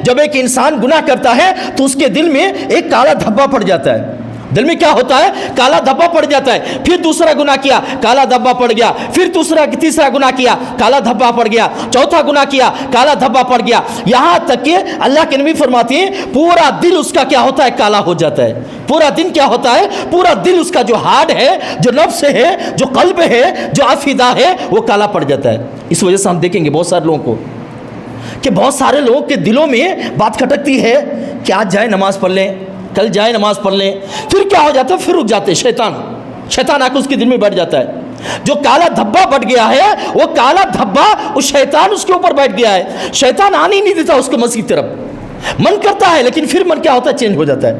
جب ایک انسان گناہ کرتا ہے تو اس کے دل میں ایک کالا دھبا پڑ جاتا ہے. دل میں کیا ہوتا ہے؟ کالا دھبا پڑ جاتا ہے. پھر دوسرا گناہ کیا، کالا دھبا پڑ گیا. پھر تیسرا گناہ کیا، کالا دھبا پڑ گیا. چوتھا گناہ کیا، کالا دھبا پڑ گیا. یہاں تک کہ اللہ کے نبی فرماتے ہیں پورا دل اس کا کیا ہوتا ہے؟ کالا ہو جاتا ہے. پورا دن کیا ہوتا ہے؟ پورا دل اس کا جو ہارٹ ہے، جو نفس ہے، جو قلب ہے، جو عقیدہ ہے، وہ کالا پڑ جاتا ہے. اس وجہ سے ہم دیکھیں گے بہت سارے لوگوں کو کہ بہت سارے لوگوں کے دلوں میں بات کھٹکتی ہے کہ آج جائے نماز پڑھ لیں، کل جائے نماز پڑھ لیں. پھر کیا ہو جاتا ہے؟ پھر رک جاتے ہیں. شیطان آ کے اس کے دل میں بیٹھ جاتا ہے. جو کالا دھبا بٹ گیا ہے، وہ کالا دھبا اس شیطان اس کے اوپر بیٹھ گیا ہے. شیطان آنے ہی نہیں دیتا اس کو مسیح طرف. من کرتا ہے لیکن پھر من کیا ہوتا ہے؟ چینج ہو جاتا ہے.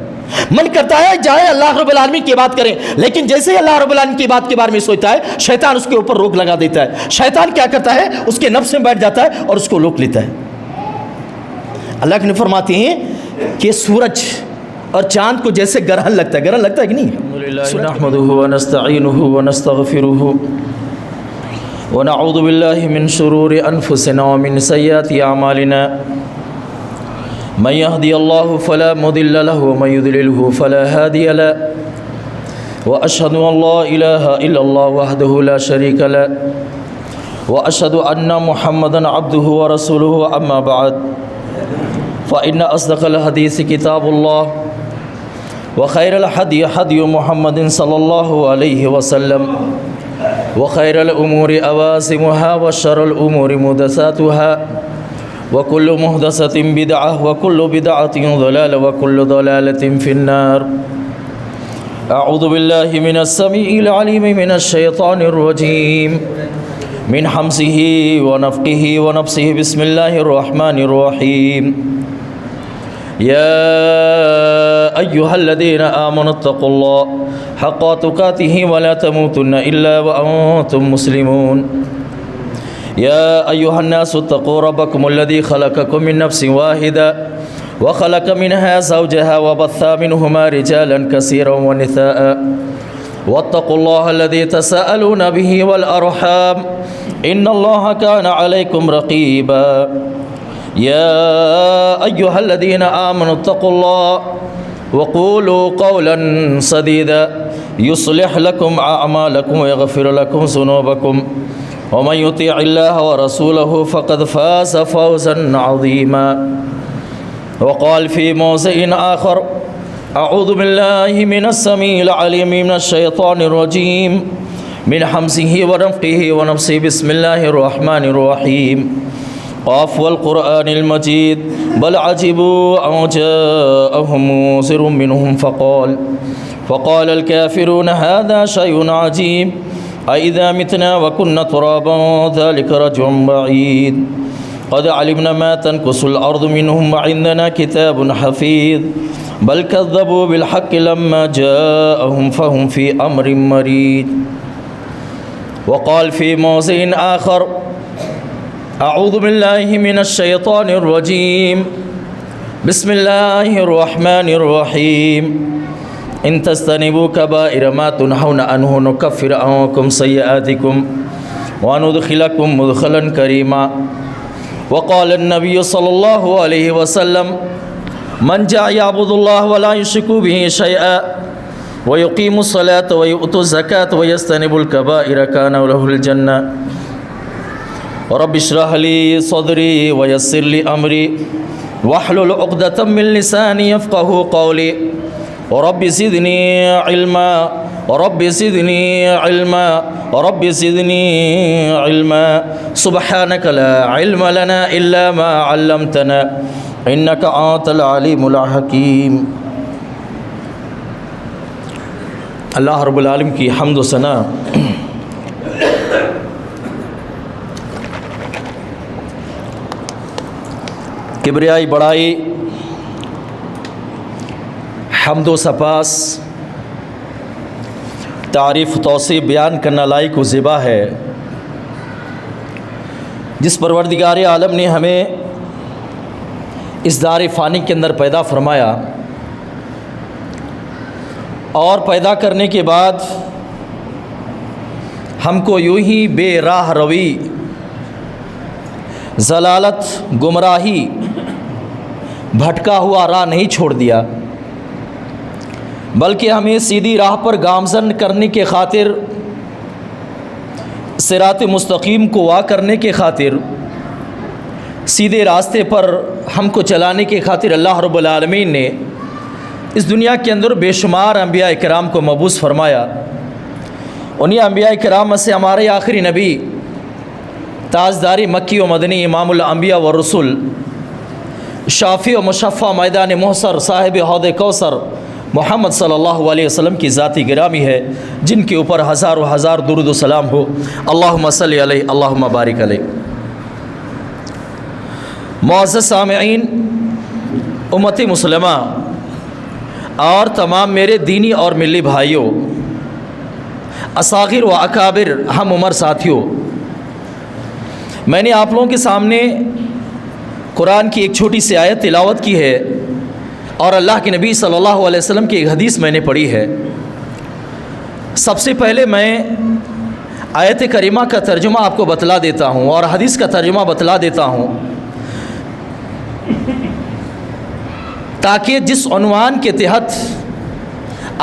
من کرتا ہے جائے اللہ رب العالمین کی بات کریں، لیکن جیسے ہی اللہ رب العالمین کی بات کے بارے میں سوچتا ہے، شیطان اس کے اوپر روک لگا دیتا ہے. شیطان کیا کرتا ہے؟ اس کے نفس میں بیٹھ جاتا ہے اور اس کو روک لیتا ہے. اللہ کے نبی فرماتے ہیں کہ سورج اور چاند کو جیسے گرہن لگتا ہے. گرہن لگتا ہے کہ نہیں؟ نحمده ونستعینه ونستغفره ونعوذ بالله من شرور انفسنا ومن سیئات اعمالنا. من يهدي الله فلا مضل له ومن يضلله فلا هادي له. واشهد ان لا اله الا الله وحده لا شريك له واشهد ان محمدا عبده ورسوله. اما بعد فان اصدق الحديث كتاب الله وخير الهدي هدي محمد صلى الله عليه وسلم وخير الأمور أواسمها وشر الأمور محدثاتها وكل محدثة بدعة وكل بدعة ضلالة وكل ضلالة في النار. أعوذ بالله من السميع العليم من الشيطان الرجيم من حمزه ونفخه ونفسه. بسم الله الرحمن الرحيم. يا أيها الذين آمنوا اتقوا الله حق تقاته ولا تموتن إلا وأنتم مسلمون. يا أيها الناس اتقوا ربكم الذي خلقكم من نفس واحدة وخلق منها زوجها وبث منهما رجالا كثيرا ونساء واتقوا الله الذي تساءلون به والأرحام إن الله كان عليكم رقيبا. يا أيها الذين آمنوا اتقوا الله وقولوا قولا سديدا يصلح لكم أعمالكم ويغفر لكم ذنوبكم ومن يطيع الله ورسوله فقد فاز فوزا عظيما. وقال في موضع آخر أعوذ بالله من السميع العليم من الشيطان الرجيم من حمزه ونفخه ونفسه. بسم الله الرحمن الرحيم. قاف والقرآن المجيد بل عجبوا أن جاءهم منذر منهم فقال الكافرون هذا شيء عجيب أإذا متنا وكنا ترابا ذلك رجع بعيد. قد علمنا ما تنقص الأرض منهم وعندنا كتاب حفيظ بل كذبوا بالحق لما جاءهم فهم في أمر مريج. وقال في موضع آخر أعوذ بالله من الشيطان الرجيم بسم الله الرحمن الرحيم. إن تجتنبوا كبائر ما تنهون عنه نكفر عنكم سيئاتكم وندخلكم مدخلا كريما. وقال النبي صلى الله عليه وسلم من جاء يعبد الله ولا يشرك به شيئا ويقيم الصلاة ويؤتي الزكاة ويجتنب الكبائر كان له الجنة. رب اشرح لي صدري ويسر لي أمري واحلل عقدة من لساني يفقه قولي. رب زدني علما رب زدني علما رب زدني علما. سبحانك لا علم لنا إلا ما علمتنا إنك أنت العليم الحكيم. اللہ رب العالمین کی حمد و ثنا. کبریائی بڑائی حمد و سپاس تعریف و توصیف بیان کرنا لائق و زیبا ہے جس پروردگار عالم نے ہمیں اس دار فانی کے اندر پیدا فرمایا اور پیدا کرنے کے بعد ہم کو یوں ہی بے راہ روی، ضلالت، گمراہی بھٹکا ہوا راہ نہیں چھوڑ دیا، بلکہ ہمیں سیدھی راہ پر گامزن کرنے کے خاطر، صراط مستقیم کو وا کرنے کے خاطر، سیدھے راستے پر ہم کو چلانے کے خاطر اللہ رب العالمین نے اس دنیا کے اندر بے شمار انبیاء کرام کو مبعوث فرمایا۔ انہی انبیاء کرام سے ہمارے آخری نبی، تاجداری مکی و مدنی، امام الانبیاء والرسل، شافی و مشفع، میدان محشر، صاحب حوض کوثر، محمد صلی اللہ علیہ وسلم کی ذاتی گرامی ہے، جن کے اوپر ہزار و ہزار درود و سلام ہو۔ اللہم صلی علیہ، اللہم بارک علیہ۔ معزز سامعین، امت مسلمہ اور تمام میرے دینی اور ملی بھائیوں، اصاغر و اکابر، ہم عمر ساتھیوں، میں نے آپ لوگوں کے سامنے قرآن کی ایک چھوٹی سی آیت تلاوت کی ہے، اور اللہ کے نبی صلی اللہ علیہ وسلم کی ایک حدیث میں نے پڑھی ہے۔ سب سے پہلے میں آیت کریمہ کا ترجمہ آپ کو بتلا دیتا ہوں اور حدیث کا ترجمہ بتلا دیتا ہوں، تاکہ جس عنوان کے تحت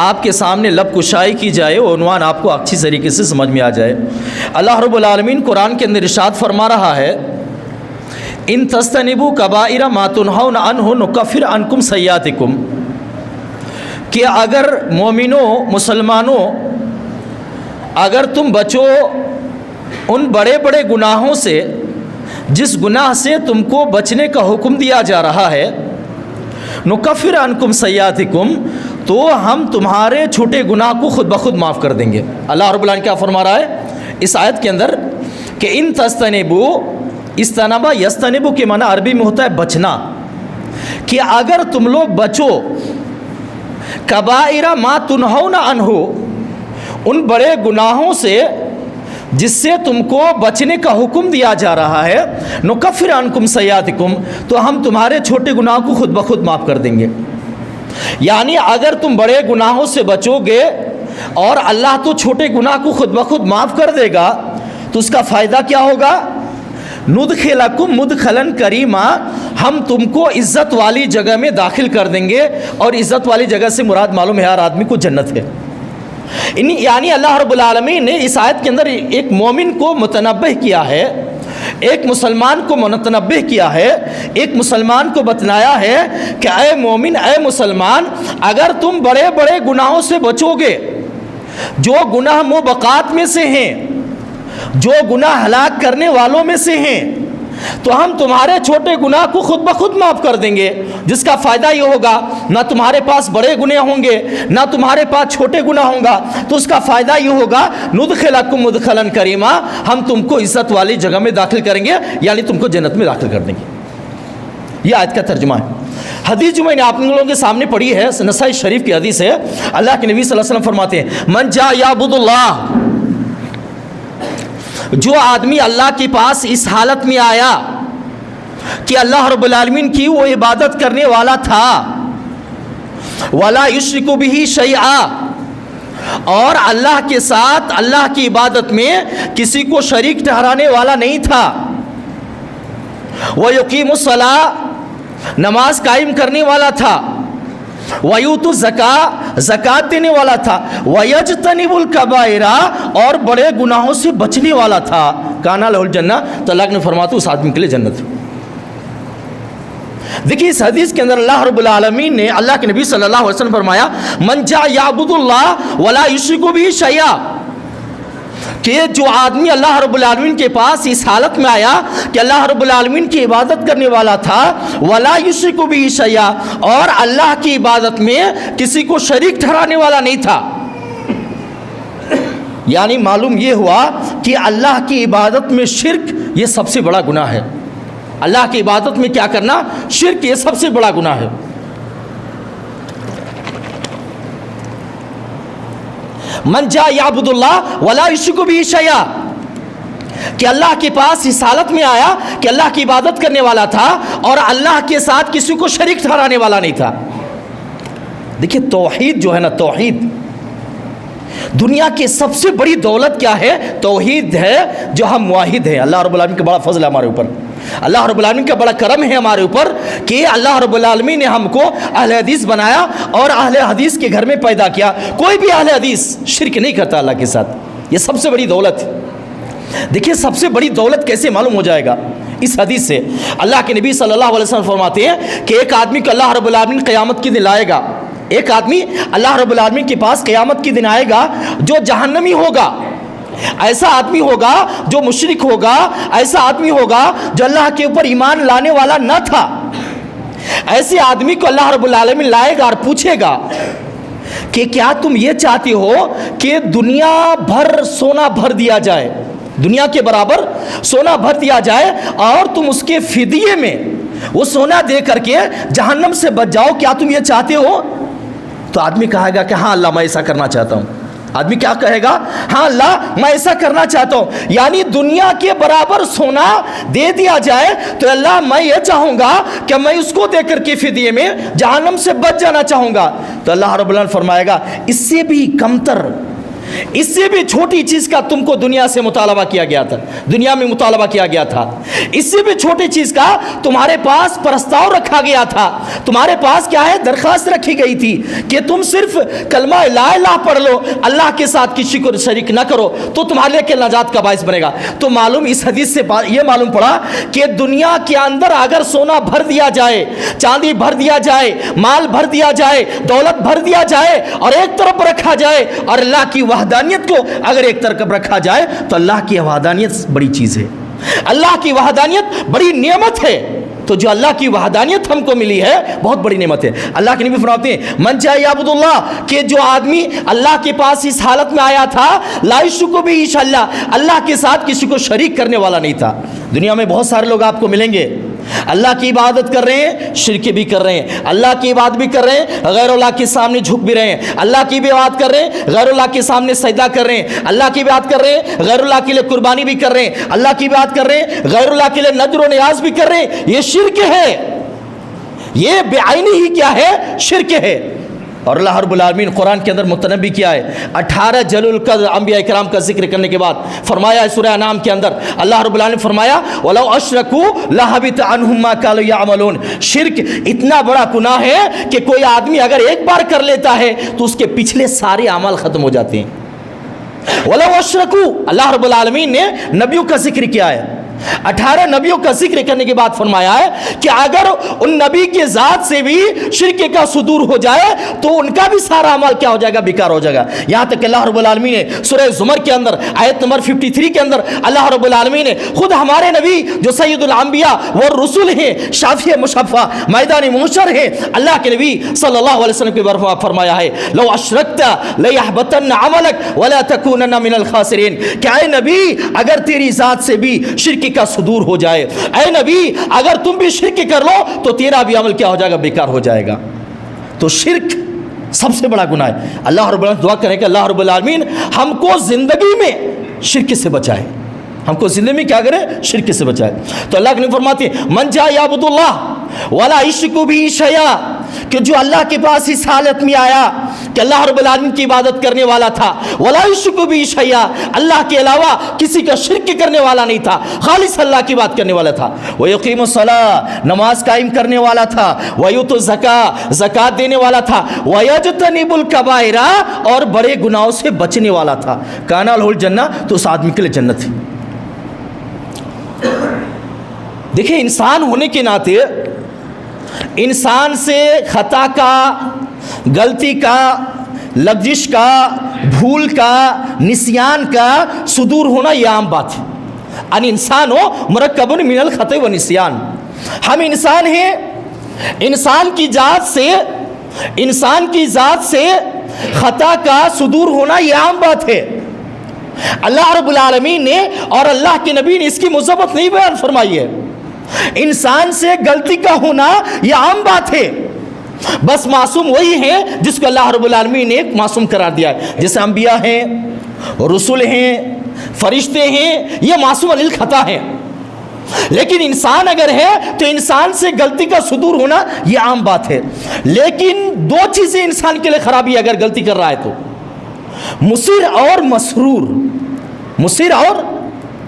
آپ کے سامنے لب کشائی کی جائے وہ عنوان آپ کو اچھی طریقے سے سمجھ میں آ جائے۔ اللہ رب العالمین قرآن کے اندر ارشاد فرما رہا ہے، ان تجتنبوا کبائر ما تنہون عنہ نکفر عنکم سیئاتکم، کہ اگر مومنوں، مسلمانوں، اگر تم بچو ان بڑے بڑے گناہوں سے جس گناہ سے تم کو بچنے کا حکم دیا جا رہا ہے، نکفر عنکم سیئاتکم، تو ہم تمہارے چھوٹے گناہ کو خود بخود معاف کر دیں گے۔ اللہ رب العالمین کیا فرما رہا ہے اس آیت کے اندر کہ ان تجتنبوا، استنبا یستنبو کے معنی عربی میں ہوتا ہے بچنا، کہ اگر تم لوگ بچو کبائر ما تنہون عنہ، ان بڑے گناہوں سے جس سے تم کو بچنے کا حکم دیا جا رہا ہے، نکفر عنکم سیئاتکم، تو ہم تمہارے چھوٹے گناہ کو خود بخود معاف کر دیں گے۔ یعنی اگر تم بڑے گناہوں سے بچو گے اور اللہ تو چھوٹے گناہ کو خود بخود معاف کر دے گا، تو اس کا فائدہ کیا ہوگا؟ ندخلکم مدخلا کریما، ہم تم کو عزت والی جگہ میں داخل کر دیں گے، اور عزت والی جگہ سے مراد معلوم ہے ہر آدمی کو جنت ہے۔ یعنی اللہ رب العالمین نے اس آیت کے اندر ایک مومن کو متنبہ کیا ہے، ایک مسلمان کو متنبہ کیا ہے، ایک مسلمان کو بتلایا ہے کہ اے مومن، اے مسلمان، اگر تم بڑے بڑے گناہوں سے بچو گے، جو گناہ موبقات میں سے ہیں، جو گناہ ہلاک کرنے والوں میں سے ہیں، تو ہم تمہارے چھوٹے گناہ کو خود بخود معاف کر دیں گے، جس کا فائدہ یہ ہوگا نہ تمہارے پاس بڑے گناہ ہوں گے نہ تمہارے پاس چھوٹے گناہ ہوں گا، تو اس کا فائدہ یہ ہوگا ندخلکم مدخلا کریما، ہم تم کو عزت والی جگہ میں داخل کریں گے، یعنی تم کو جنت میں داخل کر دیں گے۔ یہ آیت کا ترجمہ ہے۔ حدیث جو میں نے آپ لوگوں کے سامنے پڑھی ہے، نسائی شریف کی حدیث ہے، اللہ کے نبی صلی اللہ علیہ وسلم فرماتے ہیں، من جاء یعبد اللہ، جو آدمی اللہ کے پاس اس حالت میں آیا کہ اللہ رب العالمین کی وہ عبادت کرنے والا تھا، ولا یشرک بہ شیئا، اور اللہ کے ساتھ اللہ کی عبادت میں کسی کو شریک ٹھہرانے والا نہیں تھا، ویقیم الصلاۃ، نماز قائم کرنے والا تھا، ویؤتی الزکاۃ، زکوٰۃ دینے والا تھا، ویجتنب الکبائر، اور بڑے گناہوں سے بچنے والا تھا، کان لہ الجنہ، تو اللہ نے فرمایا اس آدمی کے لیے جنت۔ دیکھیے اس حدیث کے اندر اللہ رب العالمین نے، اللہ کے نبی صلی اللہ علیہ وسلم فرمایا، من جاء یعبد اللہ ولا یشرک بہ شیئا، کہ جو آدمی اللہ رب العالمین کے پاس اس حالت میں آیا کہ اللہ رب العالمین کی عبادت کرنے والا تھا، ولا یشرک بہ شیئا، اور اللہ کی عبادت میں کسی کو شریک ٹھہرانے والا نہیں تھا، یعنی معلوم یہ ہوا کہ اللہ کی عبادت میں شرک یہ سب سے بڑا گناہ ہے۔ اللہ کی عبادت میں کیا کرنا؟ شرک، یہ سب سے بڑا گناہ ہے۔ من جاء یعبد اللہ ولا یشرک بہ شیئا، کہ اللہ کے پاس اس حالت میں آیا کہ اللہ کی عبادت کرنے والا تھا اور اللہ کے ساتھ کسی کو شریک ٹھہرانے والا نہیں تھا۔ دیکھیے توحید جو ہے نا، توحید دنیا کی سب سے بڑی دولت کیا ہے؟ توحید ہے، جو ہم موحد ہیں۔ اللہ رب العالمین کا بڑا فضل ہے ہمارے اوپر۔ اللہ رب العالمین کا بڑا کرم ہے ہمارے اوپر کہ اللہ رب العالمین نے ہم کو اہل حدیث بنایا اور اہل حدیث کے گھر میں پیدا کیا. کوئی بھی اہل حدیث شرک نہیں کرتا اللہ کے ساتھ. یہ سب سے بڑی دولت. دیکھیے سب سے بڑی دولت کیسے معلوم ہو جائے گا اس حدیث سے. اللہ کے نبی صلی اللہ علیہ وسلم فرماتے ہیں کہ ایک آدمی کو اللہ رب العالمین قیامت کے دن لائے گا. ایک آدمی اللہ رب العالمین کے پاس قیامت کے دن آئے گا جو جہنمی ہوگا. ایسا آدمی ہوگا جو مشرک ہوگا, ایسا آدمی ہوگا جو اللہ کے اوپر ایمان لانے والا نہ تھا. ایسے آدمی کو اللہ رب العالمین لائے گا اور پوچھے گا کہ کیا تم یہ چاہتے ہو کہ دنیا بھر سونا بھر دیا جائے, دنیا کے برابر سونا بھر دیا جائے اور تم اس کے فدیے میں وہ سونا دے کر کے جہنم سے بچ جاؤ, کیا تم یہ چاہتے ہو؟ تو آدمی کہے گا کہ ہاں اللہ میں ایسا کرنا چاہتا ہوں. آدمی کیا کہے گا؟ ہاں اللہ میں ایسا کرنا چاہتا ہوں. یعنی دنیا کے برابر سونا دے دیا جائے تو اللہ میں یہ چاہوں گا کہ میں اس کو دے کر کے فدیے میں جہنم سے بچ جانا چاہوں گا. تو اللہ رب العالمین فرمائے گا اس سے بھی کمتر, اس سے بھی چھوٹی چیز کا تم کو دنیا سے مطالبہ کیا گیا تھا, دنیا میں مطالبہ کیا گیا تھا. اس سے بھی چھوٹی چیز کا تمہارے پاس پرستاؤ رکھا گیا تھا, تمہارے پاس کیا ہے درخواست رکھی گئی تھی کہ تم صرف کلمہ لا الہ پڑھ لو, اللہ کے ساتھ کسی کو شریک نہ کرو, تو تمہارے لیے نجات کا باعث بنے گا. تو معلوم اس حدیث سے یہ معلوم پڑا کہ دنیا کے اندر اگر سونا بھر دیا جائے, چاندی بھر دیا جائے, مال بھر دیا جائے, دولت بھر دیا جائے اور ایک طرف رکھا جائے اور اللہ کی وحدانیت کو اگر ایک طرف رکھا جائے تو اللہ کی وحدانیت بڑی چیز ہے, اللہ کی وحدانیت بڑی نعمت ہے. تو جو اللہ کی وحدانیت ہم کو ملی ہے بہت بڑی نعمت ہے. اللہ کے نبی فرماتے ہیں من جاء یعبد اللہ, کہ جو آدمی اللہ کے پاس اس حالت میں آیا تھا لا یشرک بہ شیئا, اللہ کے ساتھ کسی کو شریک کرنے والا نہیں تھا. دنیا میں بہت سارے لوگ آپ کو ملیں گے اللہ کی عبادت کر رہے ہیں, شرک بھی کر رہے ہیں, اللہ کی عبادت بھی کر رہے ہیں, غیر اللہ کے سامنے جھک بھی رہے ہیں, اللہ کی بھی عبادت کر رہے ہیں, غیر اللہ کے سامنے سجدہ کر رہے ہیں, اللہ کی عبادت کر رہے ہیں, غیر اللہ کے لیے قربانی بھی کر رہے ہیں, اللہ کی عبادت کر رہے ہیں, غیر اللہ کے لیے نذر و نیاز بھی کر رہے ہیں. یہ شرک ہے, یہ بعینی ہی کیا ہے, شرک ہے. اور اللہ رب العالمین قرآن کے اندر متنبی کیا ہے, 18 جلیل القدر انبیاء کرام کا ذکر کرنے کے بعد فرمایا ہے سورہ انعام کے اندر, اللہ رب العالمین فرمایا وَلَوْ أَشْرَكُوا لَحَبِطَ عَنْهُمْ مَا كَانُوا يَعْمَلُونَ. شرک اتنا بڑا گناہ ہے کہ کوئی آدمی اگر ایک بار کر لیتا ہے تو اس کے پچھلے سارے اعمال ختم ہو جاتے ہیں. وَلَوْ أَشْرَكُوا, اللہ رب العالمین نے نبیوں کا ذکر کیا ہے, 18 نبیوں کا ذکر کرنے کے بعد فرمایا ہے کہ اگر ان نبی کے ذات سے بھی شرک کا صدور ہو جائے تو ان کا بھی سارا عمل کیا ہو جائے گا, بیکار ہو جائے گا. یہاں تک کہ اللہ رب العالمین نے سورہ زمر کے اندر آیت نمبر 53 کے اندر اللہ رب العالمین نے خود ہمارے نبی جو سید الانبیاء والرسل ہیں, شافع مشفع, میدان محشر ہیں, اللہ کے نبی صلی اللہ علیہ وسلم کے بارے فرمایا ہے لو اشرکت لیحبطن عملک ولا تکونن من الخاسرین, کہ اے نبی اگر تیری ذات سے بھی شرک کا صدور ہو جائے, اے نبی اگر تم بھی شرک کر لو تو تیرا بھی عمل کیا ہو جائے گا, بیکار ہو جائے گا. تو شرک سب سے بڑا گناہ ہے. اللہ رب العالمین دعا کریں کہ اللہ رب العالمین ہم کو زندگی میں شرک سے بچائے, ہم کو زندگی میں کیا کرے, شرک سے بچائے. تو اللہ کے نبی فرماتے ہیں من جاء یعبد اللہ ولا یشرک بہ شیئا, کہ جو اللہ کے پاس اس حالت میں آیا کہ اللہ رب العالمین کی عبادت کرنے والا تھا, ولا یشرک بہ شیئا, اللہ کے علاوہ کسی کا شرک کرنے والا نہیں تھا, خالص اللہ کی بات کرنے والا تھا, ویقیم الصلاۃ, نماز قائم کرنے والا تھا, ویؤتی الزکاۃ, زکات دینے والا تھا, ویجتنب الکبائر, اور بڑے گناہوں سے بچنے والا تھا, کان لہ الجنہ, تو اس آدمی کے لیے جنت ہے. دیکھیں انسان ہونے کے ناطے انسان سے خطا کا, غلطی کا, لغزش کا, بھول کا, نسیان کا صدور ہونا یہ عام بات ہے. ان انسان ہو مرکب من الخطا و نسیان, ہم انسان ہیں, انسان کی ذات سے خطا کا صدور ہونا یہ عام بات ہے. اللہ رب العالمین نے اور اللہ کے نبی نے اس کی مذمت نہیں بیان فرمائی ہے. انسان سے غلطی کا ہونا یہ عام بات ہے, بس معصوم وہی ہے جس کو اللہ رب العالمین نے معصوم قرار دیا ہے. جیسے انبیاء ہیں, رسول ہیں, فرشتے ہیں, یہ معصوم عن الخطا ہیں. لیکن انسان اگر ہے تو انسان سے غلطی کا صدور ہونا یہ عام بات ہے. لیکن دو چیزیں انسان کے لیے خرابی ہے اگر غلطی کر رہا ہے تو, مصر اور مسرور. مصر اور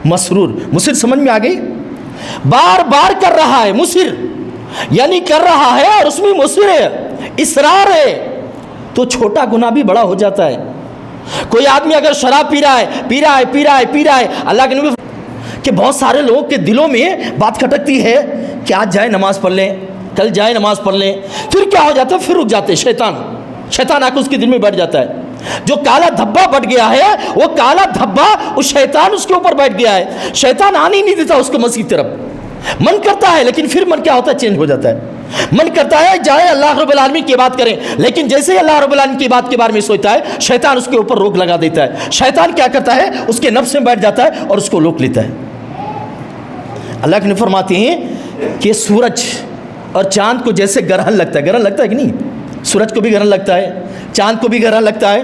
مسرور. مصر سمجھ میں آ گئی, بار بار کر رہا ہے، مصر یعنی کر رہا ہے اور اس میں مصر ہے، اصرار ہے، تو چھوٹا گناہ بھی بڑا ہو جاتا ہے۔ کوئی آدمی اگر شراب پی رہا ہے، اللہ کے نبی کہ بہت سارے لوگوں کے دلوں میں بات کھٹکتی ہے کہ آج جائے نماز پڑھ لیں، کل جائے نماز پڑھ لیں، پھر کیا ہو جاتا ہے، پھر رک جاتے، شیطان آ کے اس کے دل میں بیٹھ جاتا ہے۔ جو کالا دھبا بٹ گیا ہے، وہ کالا دھبا اس شیطان اس کے اوپر بیٹھ گیا ہے، شیطان آنے ہی نہیں دیتا اس کو مسیح کی طرف۔ من کرتا ہے لیکن پھر من کیا ہوتا ہے، چینج ہو جاتا ہے۔ من کرتا ہے جائے اللہ رب العالمین کی بات کریں، لیکن جیسے ہی اللہ رب العالمین کی بات کے بارے میں سوچتا ہے، شیطان اس کے اوپر روک لگا دیتا ہے۔ شیطان کیا کرتا ہے، اس کے نفس میں بیٹھ جاتا ہے اور اس کو روک لیتا ہے۔ اللہ کے نبی فرماتے ہیں کہ سورج اور چاند کو جیسے گرہن لگتا ہے کہ نہیں، سورج کو بھی گرہن لگتا ہے، چاند کو بھی گرہن لگتا ہے۔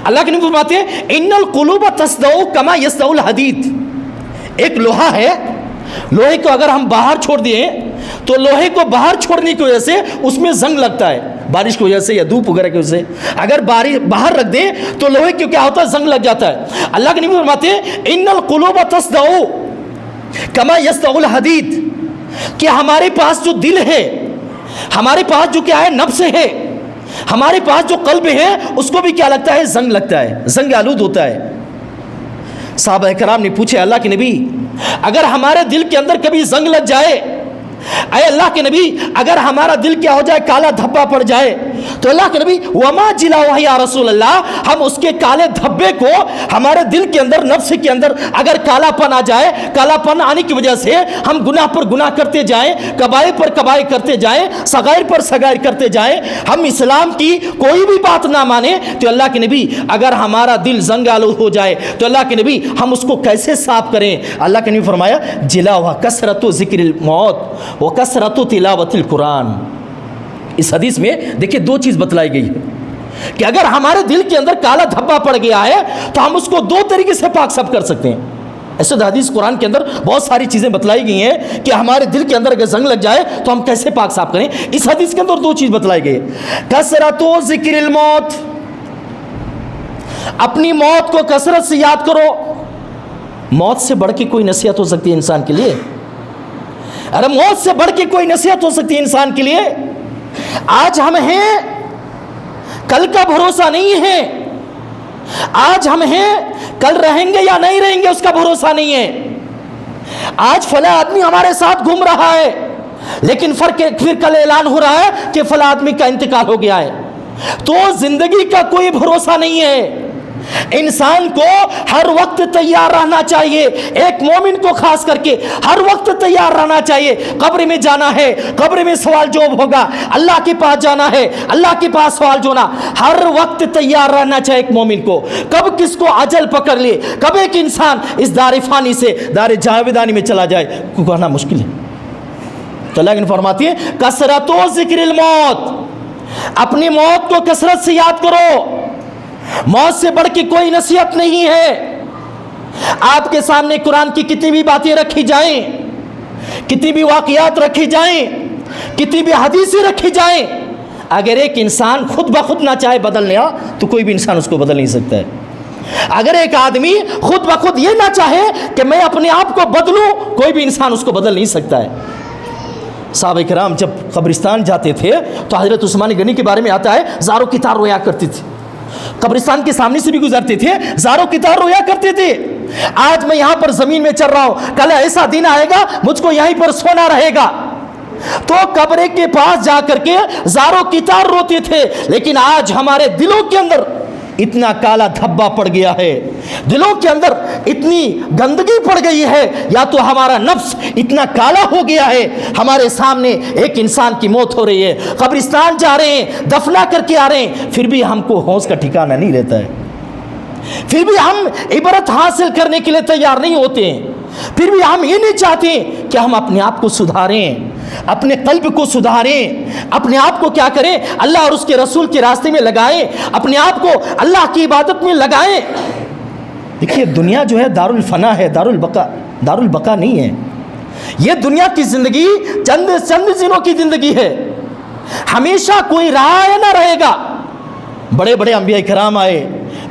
اللہ کے نبی فرماتے ہیں ان القلوب تصدع کما یصدع الحدید، ایک لوہا ہے، لوہے کو اگر ہم باہر چھوڑ دیے تو لوہے کو باہر چھوڑنے کی وجہ سے اس میں زنگ لگتا ہے، بارش کی وجہ سے یا دھوپ وغیرہ کی وجہ سے اگر باہر رکھ دیں تو لوہے کو کیا ہوتا ہے، زنگ لگ جاتا ہے۔ اللہ کے نبی فرماتے ہیں ان القلوب تصدع کما یصدع الحدید، کہ ہمارے پاس جو دل ہے، ہمارے پاس جو کیا ہے، نفس ہے، ہمارے پاس جو قلب ہے، اس کو بھی کیا لگتا ہے، زنگ لگتا ہے، زنگ آلود ہوتا ہے۔ صحابہ کرام نے پوچھے اللہ کے نبی اگر ہمارے دل کے اندر کبھی زنگ لگ جائے، اے اللہ کے نبی اگر ہمارا دل کیا ہو جائے، کالا دھبا پڑ جائے، تو اللہ کے نبی وما جلاوہ یا رسول اللہ، ہم اس کے کالے دھبے کو ہمارے دل کے اندر، نفس کے اندر اگر کالا پن آ جائے، کالا پن آنے کی وجہ سے ہم گناہ پر گناہ کرتے جائیں، کبائر پر کبائر کرتے جائیں، صغائر پر صغائر کرتے جائیں، ہم اسلام کی کوئی بھی بات نہ مانیں، تو اللہ کے نبی اگر ہمارا دل زنگ آلود ہو جائے تو اللہ کے نبی ہم اس کو کیسے صاف کریں؟ اللہ کے نبی فرمایا جلاوہ کثرت ذکر الموت و کثرت تلاوت القرآن۔ اس حدیث میں دیکھیں دو چیز بتلائی گئی ہے کہ اگر ہمارے دل کے اندر کالا دھبا پڑ گیا ہے تو ہم اس کو دو طریقے سے پاک صاف کر سکتے ہیں۔ ایسے حدیث قرآن کے اندر بہت ساری چیزیں بتلائی گئی ہیں کہ ہمارے دل کے اندر اگر زنگ لگ جائے تو ہم کیسے پاک صاف کریں۔ اس حدیث کے اندر دو چیز بتلائی گئی ہے، کثرت ذکر الموت، اپنی موت کو کثرت سے یاد کرو۔ موت سے بڑھ کے کوئی نصیحت ہو سکتی ہے انسان کے لیے؟ ارے موت سے بڑھ کے کوئی نصیحت ہو سکتی ہے انسان کے لیے؟ آج ہم ہیں، کل کا بھروسہ نہیں ہے، آج ہم ہیں، کل رہیں گے یا نہیں رہیں گے اس کا بھروسہ نہیں ہے۔ آج فلاں آدمی ہمارے ساتھ گھوم رہا ہے لیکن پھر کل اعلان ہو رہا ہے کہ فلاں آدمی کا انتقال ہو گیا ہے، تو زندگی کا کوئی بھروسہ نہیں ہے۔ انسان کو ہر وقت تیار رہنا چاہیے، ایک مومن کو خاص کر کے ہر وقت تیار رہنا چاہیے۔ قبر میں جانا ہے، قبر میں سوال جواب ہوگا، اللہ کے پاس جانا ہے، اللہ کے پاس سوال جونا، ہر وقت تیار رہنا چاہیے ایک مومن کو۔ کب کس کو اجل پکڑ لے، کب ایک انسان اس دار فانی سے دار جاودانی میں چلا جائے، کو کہنا مشکل ہے۔ تو اللہ نے فرماتی ہے کثرت و ذکر الموت، اپنی موت کو کثرت سے یاد کرو۔ موت سے بڑھ کے کوئی نصیحت نہیں ہے۔ آپ کے سامنے قرآن کی کتنی بھی باتیں رکھی جائیں، کتنی بھی واقعات رکھی جائیں، کتنی بھی حدیثیں رکھی جائیں، اگر ایک انسان خود بخود نہ چاہے بدلنے تو کوئی بھی انسان اس کو بدل نہیں سکتا ہے۔ اگر ایک آدمی خود بخود یہ نہ چاہے کہ میں اپنے آپ کو بدلوں، کوئی بھی انسان اس کو بدل نہیں سکتا ہے۔ صحابہ کرام جب قبرستان جاتے تھے تو حضرت عثمان غنی کے بارے میں آتا ہے زاروں کی تار رویا کرتی تھی، قبرستان کے سامنے سے بھی گزرتے تھے، زاروں کی تار رویا کرتے تھے، آج میں یہاں پر زمین میں چل رہا ہوں، کل ایسا دن آئے گا مجھ کو یہیں پر سونا رہے گا۔ تو قبر کے پاس جا کر کے زاروں کی تار روتے تھے، لیکن آج ہمارے دلوں کے اندر اتنا کالا دھبا پڑ گیا ہے، دلوں کے اندر اتنی گندگی پڑ گئی ہے، یا تو ہمارا نفس اتنا کالا ہو گیا ہے، ہمارے سامنے ایک انسان کی موت ہو رہی ہے، قبرستان جا رہے ہیں، دفنا کر کے آ رہے ہیں، پھر بھی ہم کو ہوش کا ٹھکانہ نہیں رہتا ہے، پھر بھی ہم عبرت حاصل کرنے کے لیے تیار نہیں ہوتے ہیں، پھر بھی ہم یہ نہیں چاہتے کہ ہم اپنے آپ کو سدھاریں، اپنے قلب کو سدھاریں، اپنے آپ کو کیا کریں، اللہ اور اس کے رسول کے راستے میں لگائیں، اپنے آپ کو اللہ کی عبادت میں لگائیں۔ دیکھیے دنیا جو ہے دار الفنا ہے، دار البقا نہیں ہے۔ یہ دنیا کی زندگی چند دنوں کی زندگی ہے، ہمیشہ کوئی رہا ہے نہ رہے گا۔ بڑے بڑے انبیاء کرام آئے،